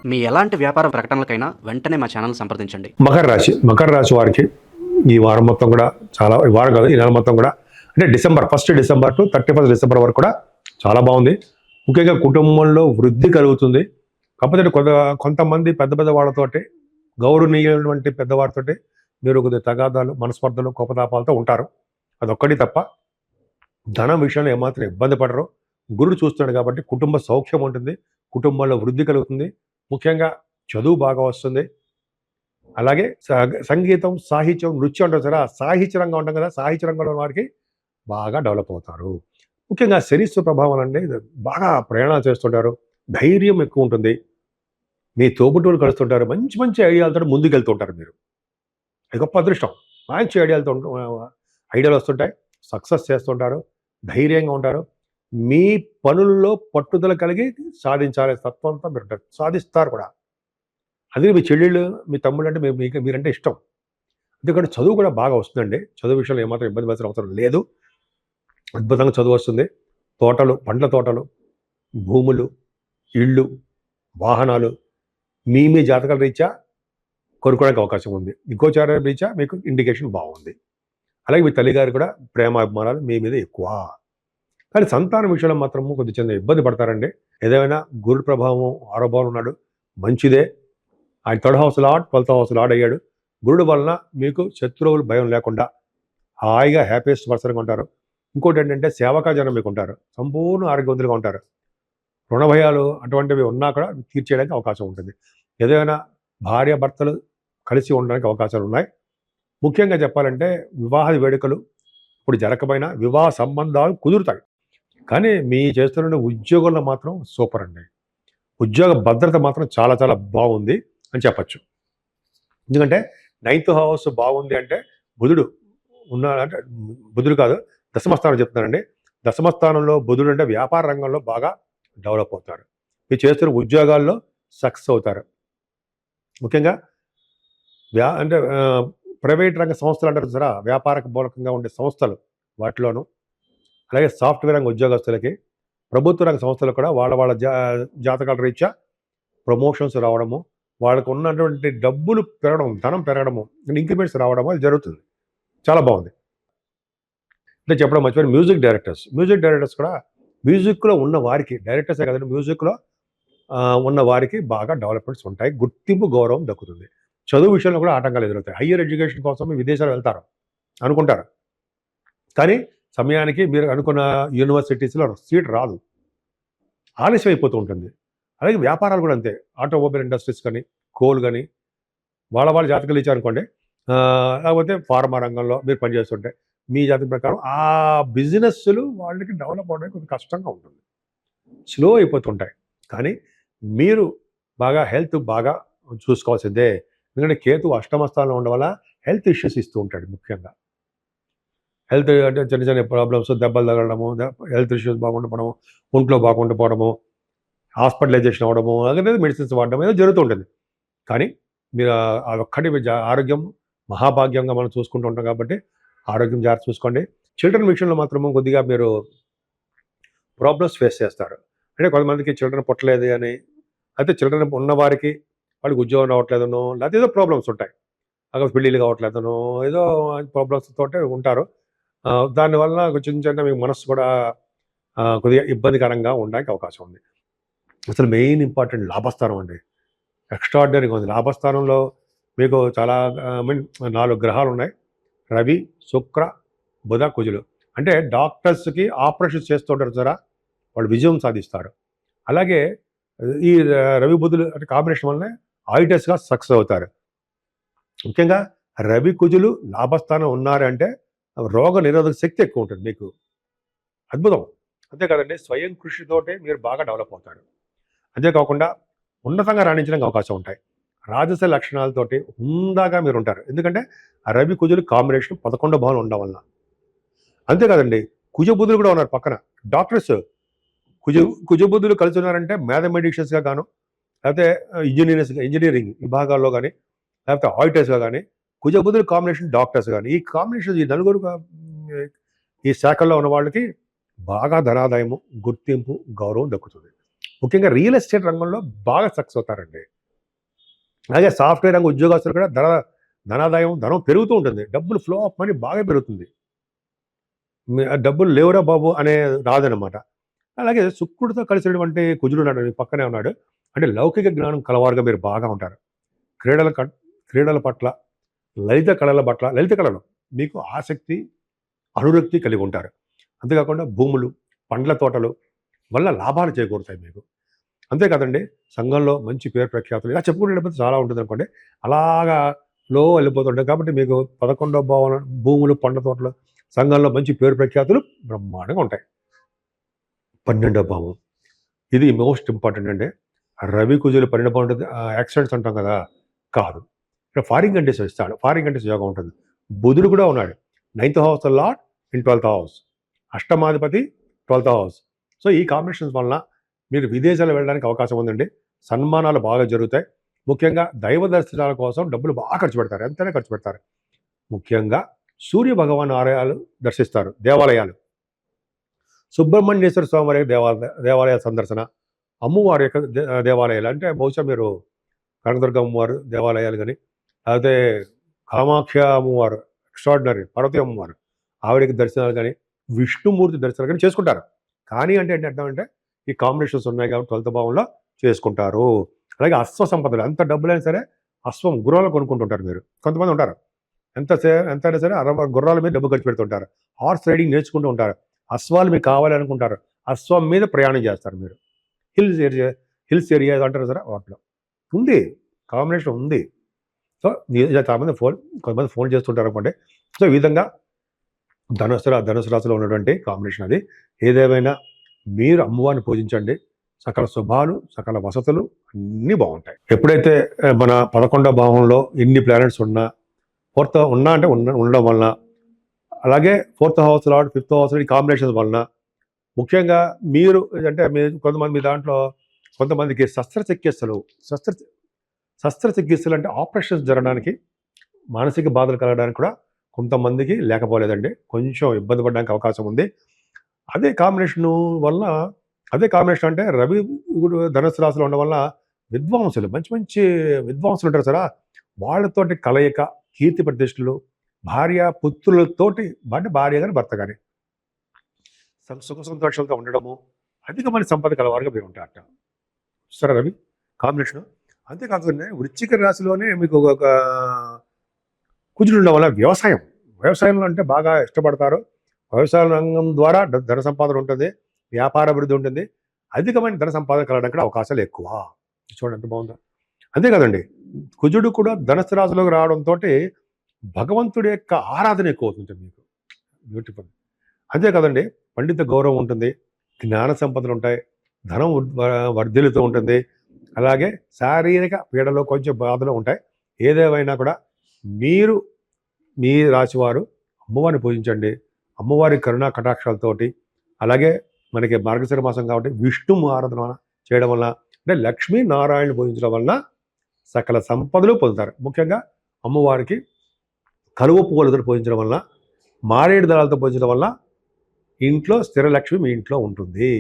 మీ ఎలాంటి వ్యాపార ప్రకటనలకైనా వెంటనే మా ఛానల్ సంప్రదించండి. మకర రాశి వారికి ఈ వారం మొత్తం కూడా చాలా, ఈ వారం కాదు, ఈ నెల మొత్తం కూడా, అంటే డిసెంబర్ 1 డిసెంబర్ టు 31 డిసెంబర్ వరకు కూడా చాలా బాగుంది. ముఖ్యంగా కుటుంబంలో వృద్ధి కలుగుతుంది. కాకపోతే కొంతమంది పెద్ద పెద్ద వాళ్ళతోటి, గౌరవనీయులైనటువంటి పెద్దవారితోటి మీరు కొద్దిగా తగాదాలు, మనస్పర్ధలు, కోపతాపాలతో ఉంటారు. అదొక్కటి తప్ప ధనం విషయంలో ఏమాత్రం ఇబ్బంది పడరు. గురుడు చూస్తున్నాడు కాబట్టి కుటుంబ సౌఖ్యం ఉంటుంది, కుటుంబంలో వృద్ధి కలుగుతుంది. ముఖ్యంగా చదువు బాగా వస్తుంది. అలాగే సంగీతం, సాహిత్యం, నృత్యం అంటారు సరే, సాహిత్య రంగం ఉంటాం కదా, సాహిత్య రంగంలో వారికి బాగా డెవలప్ అవుతారు. ముఖ్యంగా శనిశ్వ ప్రభావం అంటే బాగా ప్రయాణాలు చేస్తుంటారు, ధైర్యం ఎక్కువ ఉంటుంది, మీ తోబుట్టువులు కలుస్తుంటారు, మంచి మంచి ఐడియాలతో ముందుకు వెళ్తుంటారు. మీరు అది గొప్ప అదృష్టం. మంచి ఐడియాలు వస్తుంటాయి, సక్సెస్ చేస్తుంటారు, ధైర్యంగా ఉంటారు. మీ పనుల్లో పట్టుదల కలిగి సాధించాలి తత్వంతో మీరు సాధిస్తారు కూడా. అది మీ చెల్లెళ్ళు, మీ తమ్ముళ్ళు అంటే మీరంటే ఇష్టం. ఎందుకంటే చదువు కూడా బాగా వస్తుందండి. చదువు విషయంలో ఏమాత్రం ఇబ్బంది పడాల్సిన అవసరం లేదు. అద్భుతంగా చదువు వస్తుంది. తోటలు, పండ్ల తోటలు, భూములు, ఇళ్ళు, వాహనాలు మీ జాతకాల రీత్యా కొనుక్కోవడానికి అవకాశం ఉంది. గోచార రీత్యా మీకు ఇండికేషన్ బాగుంది. అలాగే మీ తల్లిగారు కూడా ప్రేమాభిమానాలు మీ మీద ఎక్కువ. కానీ సంతానం విషయంలో మాత్రం కొద్ది చిన్న ఇబ్బంది పడతారండి. ఏదైనా గురు ప్రభావం, ఆరోభావం ఉన్నాడు, మంచిదే. ఆయన 3rd house lord, 12th house lord అయ్యాడు. గురుడు వలన మీకు శత్రువులు భయం లేకుండా హాయిగా హ్యాపీయెస్ట్ పర్సన్గా ఉంటారు. ఇంకోటి ఏంటంటే సేవకా జనం మీకు ఉంటారు, సంపూర్ణ ఆరోగ్యవంతులుగా ఉంటారు. రుణ భయాలు అటువంటివి ఉన్నా కూడా తీర్చేయడానికి అవకాశం ఉంటుంది. ఏదైనా భార్య భర్తలు కలిసి ఉండడానికి అవకాశాలు ఉన్నాయి. ముఖ్యంగా చెప్పాలంటే వివాహ వేడుకలు ఇప్పుడు జరగకపోయినా వివాహ సంబంధాలు కుదురుతాయి. కానీ మీ చేస్తున్న ఉద్యోగంలో మాత్రం సూపర్ అండి. ఉద్యోగ భద్రత మాత్రం చాలా చాలా బాగుంది అని చెప్పచ్చు. ఎందుకంటే 9th హౌస్ బాగుంది అంటే బుధుడు ఉన్నాడంటే, బుధుడు కాదు, దశమస్థానం చెప్తున్నానండి. దశమస్థానంలో బుధుడు అంటే వ్యాపార రంగంలో బాగా డెవలప్ అవుతారు. మీరు చేస్తున్న ఉద్యోగాల్లో సక్సెస్ అవుతారు. ముఖ్యంగా అంటే ప్రైవేట్ రంగ సంస్థలు అంటారు సరే, వ్యాపార మూలకంగా ఉండే సంస్థలు వాటిలోనూ, అలాగే సాఫ్ట్వేర్ రంగ ఉద్యోగస్తులకి, ప్రభుత్వ రంగ సంస్థలు కూడా వాళ్ళ జాతకాల రీత్యా ప్రమోషన్స్ రావడము, వాళ్ళకు ఉన్నటువంటి డబ్బులు పెరగడం, ధనం పెరగడము, ఇంక్రిమెంట్స్ రావడము అది జరుగుతుంది. చాలా బాగుంది. అంటే చెప్పడం మర్చిపోయిన మ్యూజిక్ డైరెక్టర్స్ కూడా, మ్యూజిక్లో ఉన్న వారికి, డైరెక్టర్సే కదండి, మ్యూజిక్లో ఉన్న వారికి బాగా డెవలప్మెంట్స్ ఉంటాయి, గుర్తింపు, గౌరవం దక్కుతుంది. చదువు విషయంలో కూడా ఆటంకాలు ఎదురవుతాయి. హయ్యర్ ఎడ్యుకేషన్ కోసం విదేశాలు వెళ్తారు అనుకుంటారు, కానీ సమయానికి మీరు అనుకున్న యూనివర్సిటీస్లో సీట్ రాదు, ఆలస్యం అయిపోతూ ఉంటుంది. అలాగే వ్యాపారాలు కూడా అంతే. ఆటోమొబైల్ ఇండస్ట్రీస్ కానీ, కోల్ కానీ, వాళ్ళ జాతకాలు ఇచ్చారనుకోండి, లేకపోతే ఫార్మా రంగంలో మీరు పనిచేస్తుంటే మీ జాతకం ప్రకారం ఆ బిజినెస్లు వాళ్ళకి డెవలప్ అవడానికి కొంచెం కష్టంగా ఉంటుంది, స్లో అయిపోతుంటాయి. కానీ మీరు బాగా హెల్త్ బాగా చూసుకోవాల్సిందే. ఎందుకంటే కేతు అష్టమ స్థానంలో ఉండడం వల్ల హెల్త్ ఇష్యూస్ ఇస్తూ ఉంటాడు. ముఖ్యంగా హెల్త్ అంటే చిన్న చిన్న ప్రాబ్లమ్స్, దెబ్బలు తగలడము, హెల్త్ ఇష్యూస్ బాగుండకపోవడము, ఒంట్లో బాగుండకపోవడము, హాస్పిటలైజేషన్ అవ్వడము, అలాగే మెడిసిన్స్ వాడడం ఏదో జరుగుతూ ఉంటుంది. కానీ మీరు అదొక్కటి ఆరోగ్యం మహాభాగ్యంగా మనం చూసుకుంటూ ఉంటాం కాబట్టి ఆరోగ్యం జాగ్రత్త చూసుకోండి. చిల్డ్రన్ విషయంలో మాత్రము కొద్దిగా మీరు ప్రాబ్లమ్స్ ఫేస్ చేస్తారు. అంటే కొంతమందికి చిల్డ్రన్ పుట్టలేదు అని, అయితే చిల్డ్రన్ ఉన్నవారికి వాళ్ళకి ఉద్యోగం రావట్లేదనో, లేకపోతే ఏదో ప్రాబ్లమ్స్ ఉంటాయి, అక్కడ పెళ్ళిళ్ళు కావట్లేదనో, ఏదో ప్రాబ్లమ్స్ తోటే ఉంటారు. దానివల్ల చిన్న మీకు మనసు కూడా కొద్దిగా ఇబ్బందికరంగా ఉండడానికి అవకాశం ఉంది. అసలు మెయిన్ ఇంపార్టెంట్ లాభస్థానం అండి, ఎక్స్ట్రాడినరీగా ఉంది. లాభస్థానంలో మీకు చాలా 4 గ్రహాలు ఉన్నాయి, రవి, శుక్ర, బుధ, కుజులు. అంటే డాక్టర్స్కి ఆపరేషన్ చేస్తుంటారు సరే, వాళ్ళు విజయం సాధిస్తారు. అలాగే ఈ రవి బుధులు అంటే కాంబినేషన్ వల్లనే ఆడిటర్స్గా సక్సెస్ అవుతారు. ముఖ్యంగా రవి కుజులు లాభస్థానం ఉన్నారంటే రోగ నిరోధక శక్తి ఎక్కువ ఉంటుంది మీకు, అద్భుతం. అంతేకాదండి, స్వయం కృషితోటే మీరు బాగా డెవలప్ అవుతారు. అంతేకాకుండా ఉన్నతంగా రాణించడానికి అవకాశం ఉంటాయి. రాజస లక్షణాలతోటి హుందాగా మీరు ఉంటారు. ఎందుకంటే ఆ రవి కుజులు కాంబినేషన్ 11వ భావంలో ఉండడం వలన. అంతేకాదండి, కుజబుధులు కూడా ఉన్నారు పక్కన. డాక్టర్స్ కుజబుధులు కలిసి ఉన్నారంటే మ్యాథమెటిషియన్స్గా గాను, లేకపోతే ఇంజనీరింగ్ విభాగాల్లో కానీ, లేకపోతే ఆడిటర్స్గా కానీ, కుజబుధులు కాంబినేషన్ డాక్టర్స్ కానీ, ఈ కాంబినేషన్ ఈ నలుగురు ఈ శాఖల్లో ఉన్న వాళ్ళకి బాగా ధనాదాయము, గుర్తింపు, గౌరవం దక్కుతుంది. ముఖ్యంగా రియల్ ఎస్టేట్ రంగంలో బాగా సక్సెస్ అవుతారండి. అలాగే సాఫ్ట్వేర్ రంగ ఉద్యోగస్తులు కూడా ధనం పెరుగుతూ ఉంటుంది. డబ్బులు ఫ్లో ఆఫ్ మనీ బాగా పెరుగుతుంది. డబ్బులు లేవురా బాబు అనే రాదనమాట. అలాగే శుక్రుడితో కలిసినటువంటి కుజుడు ఉన్నాడు, మీ పక్కనే ఉన్నాడు. అంటే లౌకిక జ్ఞానం కలవారుగా మీరు బాగా ఉంటారు. క్రీడల క్రీడల పట్ల, లలిత కళలు మీకు ఆసక్తి, అనురక్తి కలిగి ఉంటారు. అంతేకాకుండా భూములు, పండ్ల తోటలు వల్ల లాభాలు చేకూరుతాయి మీకు. అంతేకాదండి, సంఘంలో మంచి పేరు ప్రఖ్యాతులు ఇలా చెప్పుకునేటప్పుడు చాలా ఉంటుంది అనుకోండి. అలాగా వెళ్ళిపోతుంటాయి. కాబట్టి మీకు 11వ భావన భూములు, పండ్ల తోటలు, సంఘంలో మంచి పేరు ప్రఖ్యాతులు బ్రహ్మాండంగా ఉంటాయి. 12వ భావం ఇది మోస్ట్ ఇంపార్టెంట్ అండి. రవి కుజులు 12వ భావం ఉంటుంది. యాక్సిడెంట్స్ అంటాం కదా, కాదు. ఇక్కడ ఫారిన్ కంట్రీస్ ఇస్తాడు. ఫారిన్ కంట్రీస్ యోగం ఉంటుంది. బుధుడు కూడా ఉన్నాడు. 9th house lord in 12th house, అష్టమాధిపతి 12th హౌస్. సో ఈ కాంబినేషన్స్ వలన మీరు విదేశాలు వెళ్ళడానికి అవకాశం ఉందండి. సన్మానాలు బాగా జరుగుతాయి. ముఖ్యంగా దైవ దర్శనాల కోసం డబ్బులు బాగా ఖర్చు పెడతారు, ఎంతైనా ఖర్చు పెడతారు. ముఖ్యంగా సూర్య భగవాన్ ఆలయాలు దర్శిస్తారు, దేవాలయాలు, సుబ్రహ్మణ్యేశ్వర స్వామి వారి దేవాలయ సందర్శన, అమ్మవారి యొక్క దేవాలయాలు అంటే బహుశా మీరు కనకదుర్గ అమ్మవారు దేవాలయాలు కానీ, లేకపోతే కామాఖ్య అమ్మవారు ఎక్స్ట్రాడినరీ పార్వతీ అమ్మవారు ఆవిడకి దర్శనాలు కానీ, విష్ణుమూర్తి దర్శనాలు కానీ చేసుకుంటారు. కానీ అంటే ఏంటి అర్థం అంటే ఈ కాంబినేషన్స్ ఉన్నాయి కాబట్టి 12th భావంలో చేసుకుంటారు. అలాగే అశ్వ సంపదలు, ఎంత డబ్బులైనా సరే అశ్వం గుర్రాలు కొనుక్కుంటుంటారు మీరు. కొంతమంది ఉంటారు ఎంతైనా సరే గుర్రాల మీద డబ్బు ఖర్చు పెడుతుంటారు. హార్స్ రైడింగ్ నేర్చుకుంటూ ఉంటారు. అశ్వాలు మీకు కావాలి అనుకుంటారు, అశ్వం మీద ప్రయాణం చేస్తారు మీరు. హిల్స్ ఏరియా అంటారు సరే, వాటిలో ఉంది కాంబినేషన్ ఉంది. సో కొంతమంది ఫోన్ చేస్తుంటారు అనుకోండి. సో ఈ విధంగా ధనుసు రాశిలో ఉన్నటువంటి కాంబినేషన్ అది. ఏదేమైనా మీరు అమ్మవారిని పూజించండి, సకల శుభాలు, సకల వసతులు అన్నీ బాగుంటాయి. ఎప్పుడైతే మన 11వ భావంలో ఎన్ని ప్లానెట్స్ ఉన్నా, ఉండడం వలన, అలాగే 4th house lord 5th house ఈ కాంబినేషన్స్ వలన ముఖ్యంగా మీరు కొంతమంది మీ దాంట్లో కొంతమందికి శస్త్రచికిత్సలు అంటే ఆపరేషన్స్ జరగడానికి, మానసిక బాధలు కలగడానికి కూడా కొంతమందికి లేకపోలేదండి. కొంచెం ఇబ్బంది పడడానికి అవకాశం ఉంది. అదే కాంబినేషన్ అంటే రవి ధనుసు రాశిలో ఉండడం వల్ల విద్వాంసులు, మంచి విద్వాంసులు ఉంటారు సరే, వాళ్ళతోటి కలయిక, కీర్తి ప్రతిష్టలు, పుత్రులతోటి, అంటే భార్య కానీ భర్త కానీ సుఖ సంతోషాలతో ఉండడము, అధికమైన సంపద కలవారుగా మీరు ఉంటారట. సరే రవి కాంబినేషన్. అంతేకాకుండా వృశ్చిక రాశిలోనే మీకు ఒక కుజుడు ఉండడం వల్ల వ్యవసాయంలో అంటే బాగా ఇష్టపడతారు. వ్యవసాయ రంగం ద్వారా ధన సంపాదన ఉంటుంది, వ్యాపార అభివృద్ధి ఉంటుంది, అధికమైన ధన సంపాదన కలగడానికి కూడా అవకాశాలు ఎక్కువ. చూడండి ఎంత బాగుందో. అంతేకాదండి, కుజుడు కూడా ధనుసు రాశిలోకి రావడంతో భగవంతుడి యొక్క ఆరాధన ఎక్కువ అవుతుంది మీకు. బ్యూటిఫుల్. అంతేకాదండి, పండిత గౌరవం ఉంటుంది, జ్ఞాన సంపదలు ఉంటాయి, ధనం వర్ధిల్లుతూ ఉంటుంది. అలాగే శారీరక పీడలో కొంచెం బాధలు ఉంటాయి. ఏదేమైనా కూడా మీరు మీ రాశివారు అమ్మవారిని పూజించండి. అమ్మవారి కరుణా కటాక్షాలతోటి, అలాగే మనకి మార్గశిర మాసం కాబట్టి విష్ణు ఆరాధన చేయడం వల్ల, అంటే లక్ష్మీనారాయణ పూజించడం వలన సకల సంపదలు పొందుతారు. ముఖ్యంగా అమ్మవారికి కలువ పువ్వులతో పూజించడం వలన, మారేడు దళాలతో పూజించడం వల్ల ఇంట్లో స్థిర లక్ష్మి మీ ఇంట్లో ఉంటుంది.